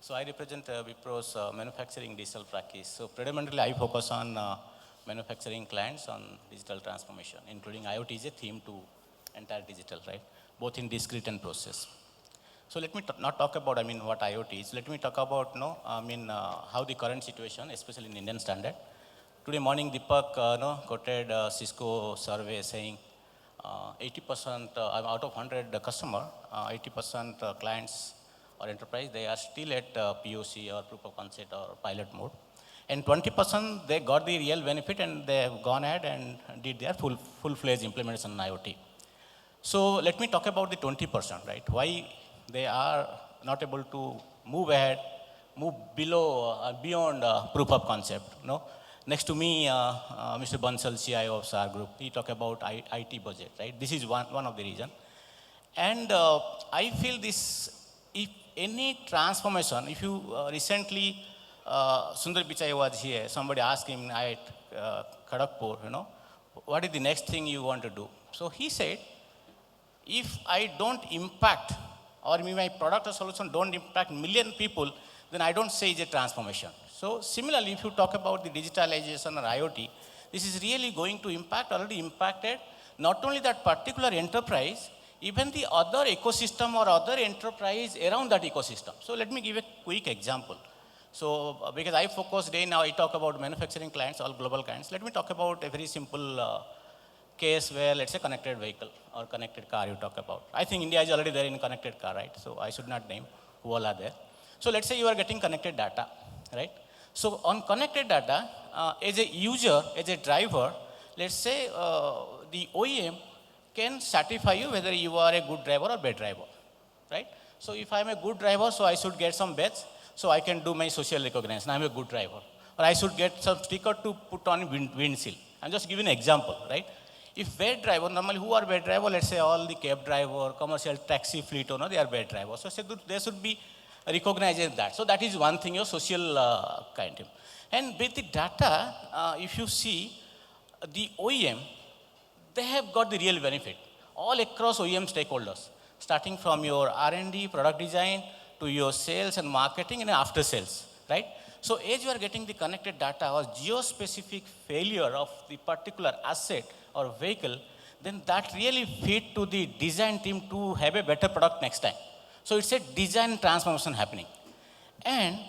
So I represent Wipro's manufacturing digital practice. So predominantly I focus on manufacturing clients on digital transformation, including IoT is a theme to entire digital, right? Both in discrete and process. So let me not talk about, what IoT is. Let me talk about, how the current situation, especially in Indian standard. Today morning, Deepak, quoted Cisco survey saying 80% out of 100 customer, 80% clients or enterprise, they are still at POC or proof of concept or pilot mode. And 20% they got the real benefit and they have gone ahead and did their full-fledged implementation on IoT. So let me talk about the 20%, right? Why they are not able to move ahead, move beyond proof of concept. Next to me, Mr. Bansal, CIO of SAR Group, he talked about IT budget, right? This is one of the reason. And I feel this, if any transformation, if you recently, Sundar Pichai was here, somebody asked him at Kharagpur, what is the next thing you want to do? So he said, if I don't impact, or my product or solution don't impact million people, then I don't say it's a transformation. So similarly, if you talk about the digitalization or IoT, this is really going to impact, already impacted, not only that particular enterprise, even the other ecosystem or other enterprise around that ecosystem. So let me give a quick example. So because I focus day now, I talk about manufacturing clients, all global clients. Let me talk about a very simple case where, let's say, connected vehicle or connected car you talk about. I think India is already there in connected car, right? So I should not name who all are there. So let's say you are getting connected data, right? So on connected data, as a user, as a driver, let's say the OEM can certify you whether you are a good driver or bad driver, right? So if I'm a good driver, so I should get some badge, so I can do my social recognition, I'm a good driver. Or I should get some sticker to put on windshield. I'm just giving an example, right? If bad driver, normally who are bad driver? Let's say all the cab driver, commercial taxi fleet owner, they are bad drivers. So they should be recognizing that. So that is one thing, your social kind of. And with the data, if you see the OEM, they have got the real benefit all across OEM stakeholders, starting from your R&D, product design, to your sales and marketing and after sales, right? So as you are getting the connected data or geo-specific failure of the particular asset or vehicle, then that really fit to the design team to have a better product next time. So it's a design transformation happening. And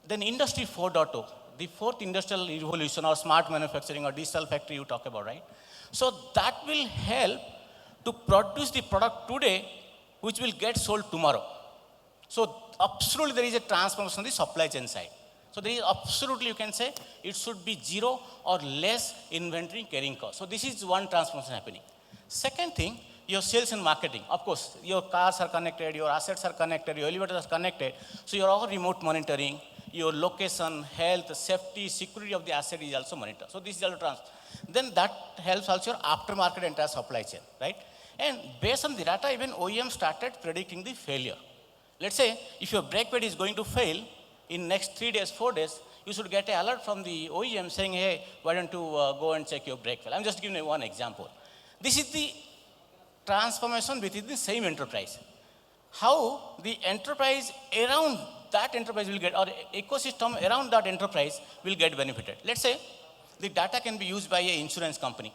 then Industry 4.0, the fourth industrial revolution or smart manufacturing or digital factory you talk about, right? So that will help to produce the product today, which will get sold tomorrow. So absolutely there is a transformation on the supply chain side. So there is absolutely, you can say, it should be zero or less inventory carrying cost. So this is one transformation happening. Second thing, your sales and marketing. Of course, your cars are connected, your assets are connected, your elevators are connected. So your all remote monitoring, your location, health, safety, security of the asset is also monitored. So this is also then that helps also your aftermarket entire supply chain, right? And based on the data, even OEM started predicting the failure. Let's say if your brake pad is going to fail in next 3 days, 4 days, you should get an alert from the OEM saying, hey, why don't you go and check your brake fail? I'm just giving you one example. This is the transformation within the same enterprise. How the enterprise around that enterprise will get, or ecosystem around that enterprise will get benefited. Let's say the data can be used by an insurance company,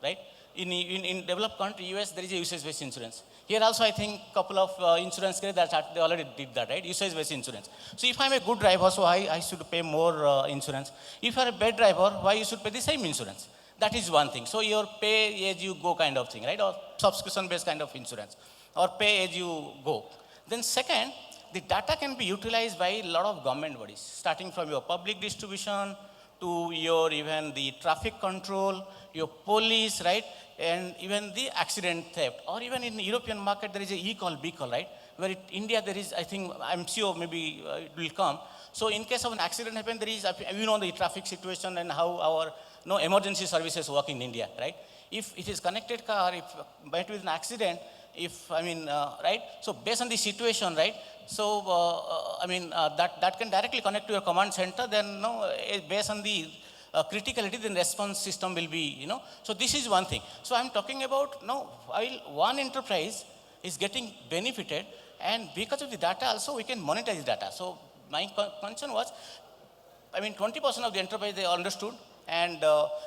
right? In developed country, US, there is a usage-based insurance. Here also, I think couple of insurance carriers they already did that, right? Usage-based insurance. So if I'm a good driver, so I should pay more insurance. If you're a bad driver, why you should pay the same insurance? That is one thing. So your pay as you go kind of thing, right? Or subscription-based kind of insurance, or pay as you go. Then second, the data can be utilized by a lot of government bodies, starting from your public distribution to your even the traffic control, your police, right? And even the accident theft. Or even in the European market, there is a e-call, B-call, right? Where in India, there is, I think, I'm sure maybe it will come. So in case of an accident happen, there is, the traffic situation and how our emergency services work in India, right? If it is connected car, if met with an accident, right? So based on the situation, right? So, that can directly connect to your command center, then, based on the criticality, then response system will be, So this is one thing. So I'm talking about, while one enterprise is getting benefited, And because of the data also, we can monetize data. So my concern was, I mean, 20% of the enterprise they understood, and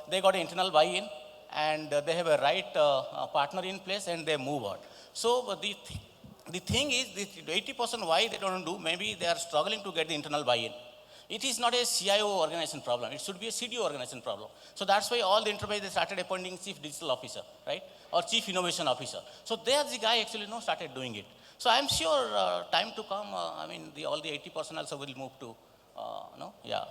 they got an internal buy-in, and they have a right partner in place, and they move on. So the thing is, the 80% why they don't do, maybe they are struggling to get the internal buy-in. It is not a CIO organization problem. It should be a CDO organization problem. So that's why all the enterprise they started appointing chief digital officer, right, or chief innovation officer. So there the guy actually started doing it. So I'm sure time to come. I mean, all the 80% also will move to yeah.